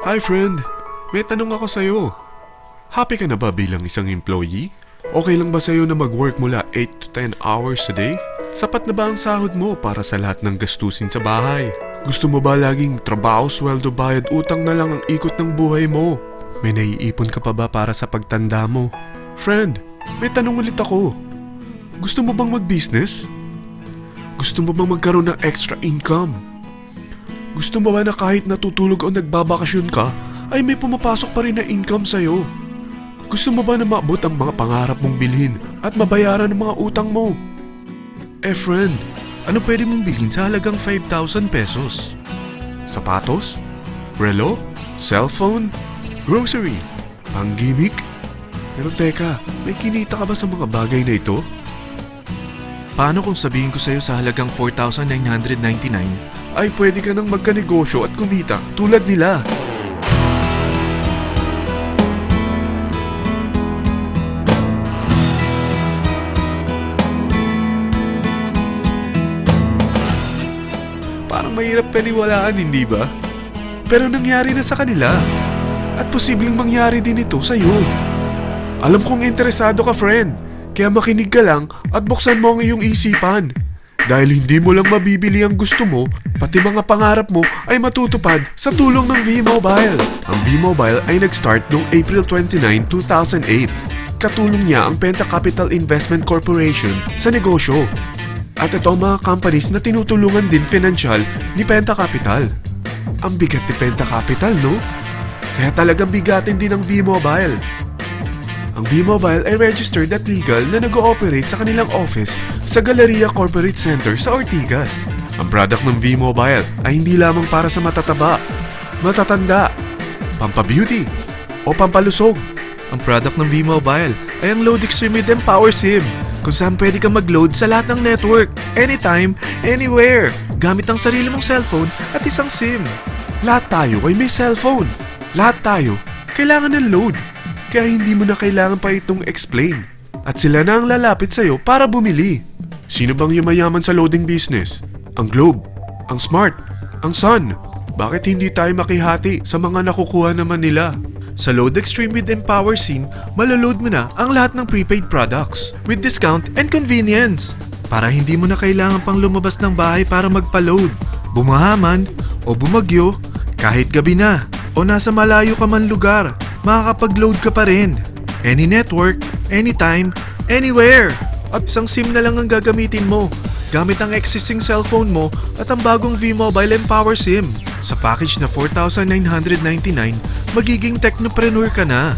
Hi friend, may tanong ako sa'yo. Happy ka na ba bilang isang employee? Okay lang ba sa'yo na mag-work mula 8 to 10 hours a day? Sapat na ba ang sahod mo para sa lahat ng gastusin sa bahay? Gusto mo ba laging trabaho, sweldo, bayad, utang na lang ang ikot ng buhay mo? May naiipon ka pa ba para sa pagtanda mo? Friend, may tanong ulit ako. Gusto mo bang mag-business? Gusto mo bang magkaroon ng extra income? Gusto mo ba na kahit natutulog o nagbabakasyon ka, ay may pumapasok pa rin na income sa'yo? Gusto mo ba na maabot ang mga pangarap mong bilhin at mabayaran ang mga utang mo? Friend, ano pwede mong bilhin sa halagang 5,000 pesos? Sapatos? Relo? Cellphone? Grocery? Pang-gimmick? Pero teka, may kinita ka ba sa mga bagay na ito? Paano kung sabihin ko sa'yo sa halagang 4,999 ay pwede ka nang magkanegosyo at kumita tulad nila? Parang mahirap paniwalaan, hindi ba? Pero nangyari na sa kanila. At posibleng mangyari din ito sa'yo. Alam kong interesado ka, friend. Kaya makinig ka lang at buksan mo ang iyong isipan. Dahil hindi mo lang mabibili ang gusto mo, pati mga pangarap mo ay matutupad sa tulong ng V-Mobile. Ang V-Mobile ay nag-start noong April 29, 2008. Katulong niya ang Penta Capital Investment Corporation sa negosyo. At ito ang mga companies na tinutulungan din financial ni Penta Capital. Ang bigat ni Penta Capital, no? Kaya talagang bigatin din ang V-Mobile. Ang V-Mobile ay registered at legal na nag-ooperate sa kanilang office sa Galleria Corporate Center sa Ortigas. Ang product ng V-Mobile ay hindi lamang para sa matataba, matatanda, pampabeauty, o pampalusog. Ang product ng V-Mobile ay ang Load Extreme with Empower SIM, kung saan pwede kang mag-load sa lahat ng network, anytime, anywhere, gamit ang sarili mong cellphone at isang SIM. Lahat tayo ay may cellphone. Lahat tayo kailangan ng load. Kaya hindi mo na kailangan pa itong explain. At sila na ang lalapit sa'yo para bumili. Sino bang yumayaman sa loading business? Ang Globe, ang Smart, ang Sun. Bakit hindi tayo makihati sa mga nakukuha naman nila? Sa Load Extreme with Empower SIM, maloload mo na ang lahat ng prepaid products with discount and convenience. Para hindi mo na kailangan pang lumabas ng bahay para magpa-load. Bumahaman o bumagyo, kahit gabi na o nasa malayo ka man lugar, makakapag-load ka pa rin. Any network, anytime, anywhere. At isang SIM na lang ang gagamitin mo gamit ang existing cellphone mo at ang bagong V-Mobile Empower SIM. Sa package na 4,999, magiging technopreneur ka na.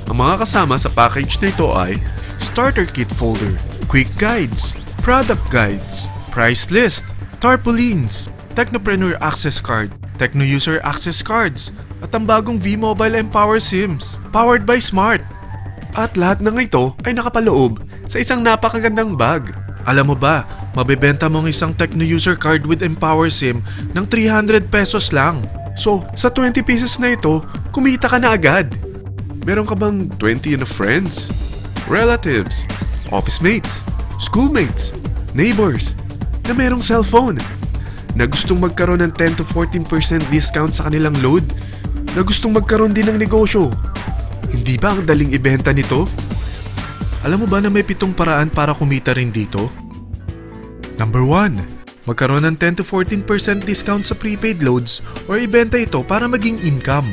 Ang mga kasama sa package na ito ay Starter Kit Folder, Quick Guides, Product Guides, Price List, Tarpaulins, Technopreneur Access Card, Techno User Access Cards, at ang bagong V-Mobile Empower SIMs, powered by Smart. At lahat ng ito ay nakapaloob sa isang napakagandang bag. Alam mo ba, mabebenta mo ang isang Techno User Card with Empower SIM ng 300 pesos lang. So, sa 20 pieces na ito, kumita ka na agad. Meron ka bang 20 na friends, relatives, office mates, schoolmates, neighbors, na merong cellphone, na gustong magkaroon ng 10 to 14% discount sa kanilang load, na gustong magkaroon din ng negosyo? Hindi ba ang daling ibenta nito? Alam mo ba na may 7 paraan para kumita rin dito? Number 1. Magkaroon ng 10 to 14% discount sa prepaid loads or ibenta ito para maging income.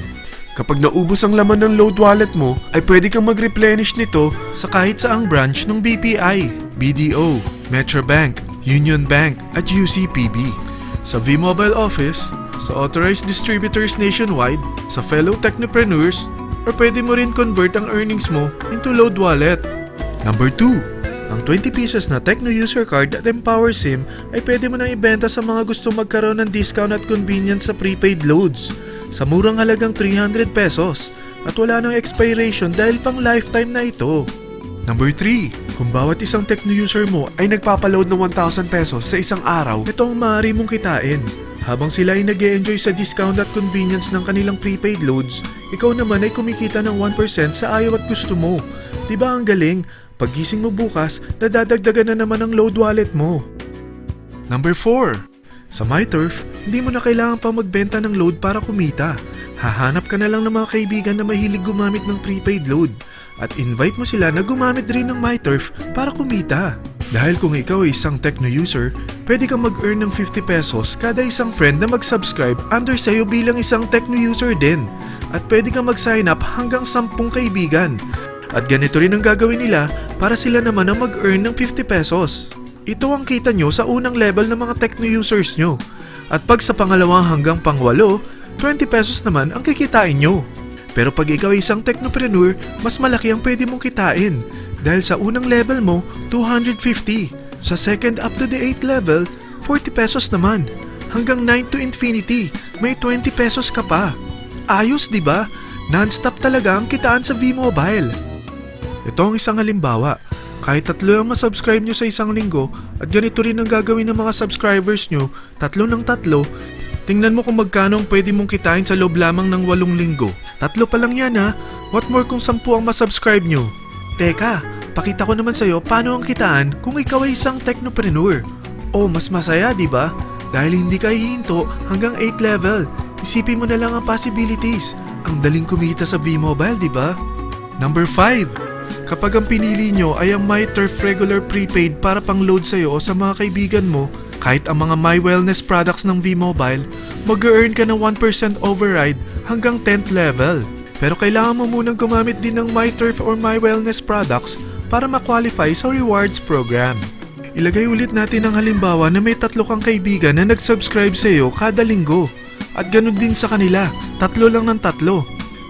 Kapag naubos ang laman ng load wallet mo, ay pwede kang mag-replenish nito sa kahit saang branch ng BPI, BDO, Metrobank, Union Bank at UCPB. Sa V-Mobile Office, sa authorized distributors nationwide, sa fellow technopreneurs, or pwede mo rin convert ang earnings mo into load wallet. Number 2. Ang 20 pieces na Techno User Card at Empower SIM ay pwede mo nang ibenta sa mga gusto magkaroon ng discount at convenience sa prepaid loads sa murang halagang 300 pesos at wala nang expiration dahil pang lifetime na ito. Number 3. Kung bawat isang Techno user mo ay nagpapaload ng 1,000 pesos sa isang araw, ito ang maaari mong kitain. Habang sila ay nag-e-enjoy sa discount at convenience ng kanilang prepaid loads, ikaw naman ay kumikita ng 1% sa ayaw at gusto mo. Diba ang galing? Paggising mo bukas, nadadagdagan na naman ang load wallet mo. Number 4. Sa MyTurf, hindi mo na kailangan pa magbenta ng load para kumita. Hahanap ka na lang ng mga kaibigan na mahilig gumamit ng prepaid load at invite mo sila na gumamit rin ng MyTurf para kumita. Dahil kung ikaw ay isang Tecno user, pwede kang mag-earn ng 50 pesos kada isang friend na mag-subscribe under sa'yo bilang isang Tecno user din. At pwede kang mag-sign up hanggang 10 kaibigan. At ganito rin ang gagawin nila para sila naman ang mag-earn ng 50 pesos. Ito ang kita nyo sa unang level ng mga Tecno users nyo. At pag sa pangalawa hanggang pangwalo, 20 pesos naman ang kikitain nyo. Pero pag ikaw ay isang technopreneur, mas malaki ang pwede mong kitain. Dahil sa unang level mo, 250. Sa second up to the 8th level, 40 pesos naman. Hanggang 9 to infinity, may 20 pesos ka pa. Ayos, di ba? Non-stop talaga ang kitaan sa V-Mobile. Ito ang isang halimbawa. Kahit 3 ang masubscribe nyo sa isang linggo at ganito rin ang gagawin ng mga subscribers nyo, 3 ng 3, tingnan mo kung magkano ang pwede mong kitain sa loob lamang ng 8 linggo. 3 pa lang yan ha. What more kung 10 ang masubscribe nyo? Teka, pakita ko naman sa'yo paano ang kitaan kung ikaw ay isang technopreneur. Oh, mas masaya, di ba? Dahil hindi ka hihinto hanggang 8th level. Isipin mo na lang ang possibilities. Ang daling kumita sa V-Mobile, di ba? Number 5. Kapag ang pinili nyo ay ang MyTurf regular prepaid para pang-load sa'yo o sa mga kaibigan mo, kahit ang mga My Wellness products ng V-Mobile, mag-earn ka ng 1% override hanggang 10th level. Pero kailangan mo munang gumamit din ng MyTurf or My Wellness products para ma-qualify sa rewards program. Ilagay ulit natin ang halimbawa na may 3 kang kaibigan na nag-subscribe sa iyo kada linggo. At ganun din sa kanila, 3 lang ng 3.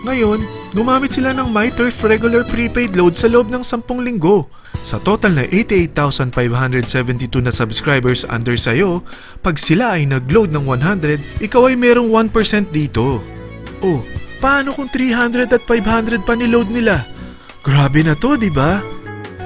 Ngayon, gumamit sila ng MyTurf regular prepaid load sa loob ng 10 linggo. Sa total na 88,572 na subscribers under sa'yo, pag sila ay nag-load ng 100, ikaw ay merong 1% dito. Oh, paano kung 300 at 500 pa niload nila? Grabe na to, di ba?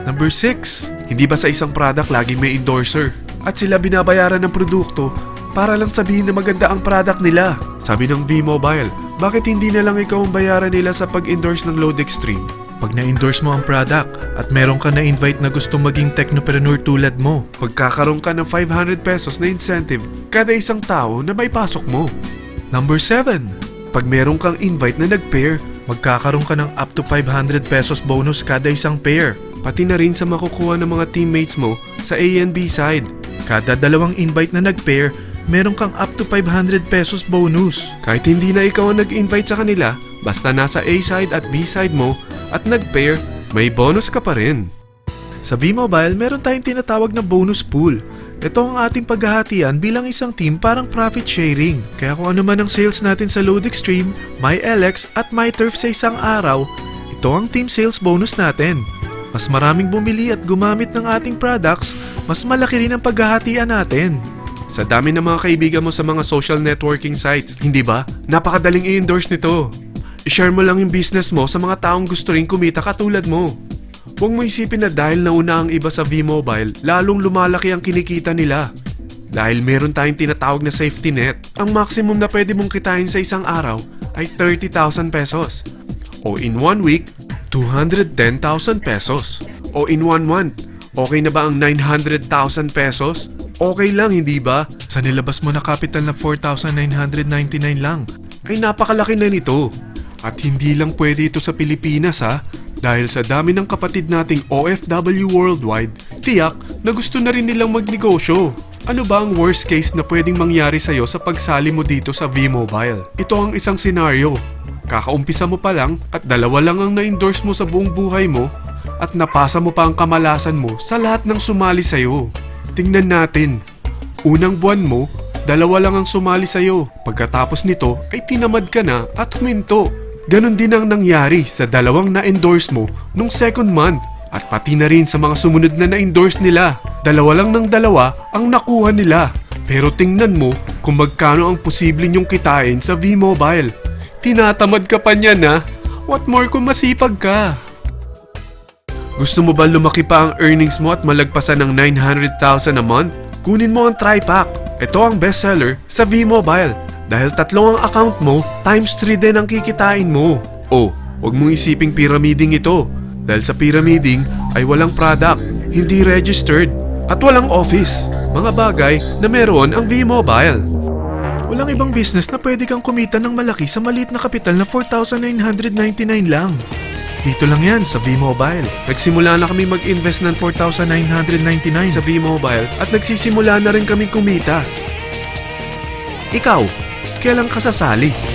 Number 6. Hindi ba sa isang product laging may endorser? At sila binabayaran ng produkto para lang sabihin na maganda ang product nila. Sabi ng V-Mobile, bakit hindi na lang ikaw ang bayaran nila sa pag-endorse ng Load Extreme? Pag na-endorse mo ang product at meron ka na-invite na gustong maging technopreneur tulad mo, magkakaroon ka ng 500 pesos na incentive kada isang tao na may pasok mo. Number 7. Pag meron kang invite na nag-pair, magkakaroon ka ng up to 500 pesos bonus kada isang pair. Pati na rin sa makukuha ng mga teammates mo sa A and B side. Kada 2 invite na nag-pair, meron kang up to 500 pesos bonus. Kahit hindi na ikaw ang nag-invite sa kanila, basta nasa A side at B side mo at nag-pair, may bonus ka pa rin. Sa V-Mobile, meron tayong tinatawag na bonus pool. Ito ang ating paghahatian bilang isang team parang profit sharing. Kaya kung ano man ang sales natin sa Load Extreme, MyLX at MyTurf sa isang araw, ito ang team sales bonus natin. Mas maraming bumili at gumamit ng ating products, mas malaki rin ang paghahatian natin. Sa dami ng mga kaibigan mo sa mga social networking sites, hindi ba? Napakadaling i-endorse nito. I-share mo lang yung business mo sa mga taong gusto rin kumita katulad mo. Huwag mo isipin na dahil nauna ang iba sa V-Mobile, lalong lumalaki ang kinikita nila. Dahil meron tayong tinatawag na safety net, ang maximum na pwede mong kitain sa isang araw ay 30,000 pesos. O in 1 week, 210,000 pesos. O in 1 month, okay na ba ang 900,000 pesos? Okay lang, hindi ba? Sa nilabas mo na capital na 4,999 lang, ay napakalaki na nito. At hindi lang pwede ito sa Pilipinas ha, dahil sa dami ng kapatid nating OFW worldwide, tiyak na gusto na rin nilang magnegosyo. Ano ba ang worst case na pwedeng mangyari sa'yo sa pagsali mo dito sa V-Mobile? Ito ang isang senaryo. Kakaumpisa mo pa lang at 2 lang ang na-endorse mo sa buong buhay mo at napasa mo pa ang kamalasan mo sa lahat ng sumali sa'yo. Tingnan natin. Unang buwan mo, 2 lang ang sumali sa'yo. Pagkatapos nito ay tinamad ka na at huminto. Ganon din ang nangyari sa 2 na-endorse mo nung second month at pati na rin sa mga sumunod na na-endorse nila. 2 lang ng 2 ang nakuha nila. Pero tingnan mo kung magkano ang posible nyong kitain sa V-Mobile. Tinatamad ka pa niyan ha? What more kung masipag ka? Gusto mo ba lumaki pa ang earnings mo at malagpasan ng 900,000 a month? Kunin mo ang TriPack. Ito ang bestseller sa V-Mobile. Dahil 3 ang account mo, times 3 din ang kikitain mo. Oh, huwag mong isiping pyramiding ito. Dahil sa pyramiding ay walang product, hindi registered, at walang office. Mga bagay na meron ang V-Mobile. Walang ibang business na pwede kang kumita ng malaki sa maliit na kapital na 4,999 lang. Dito lang yan sa V-Mobile. Nagsimula na kami mag-invest ng 4,999 sa V-Mobile at nagsisimula na rin kami kumita. Ikaw, kailan ka sasali?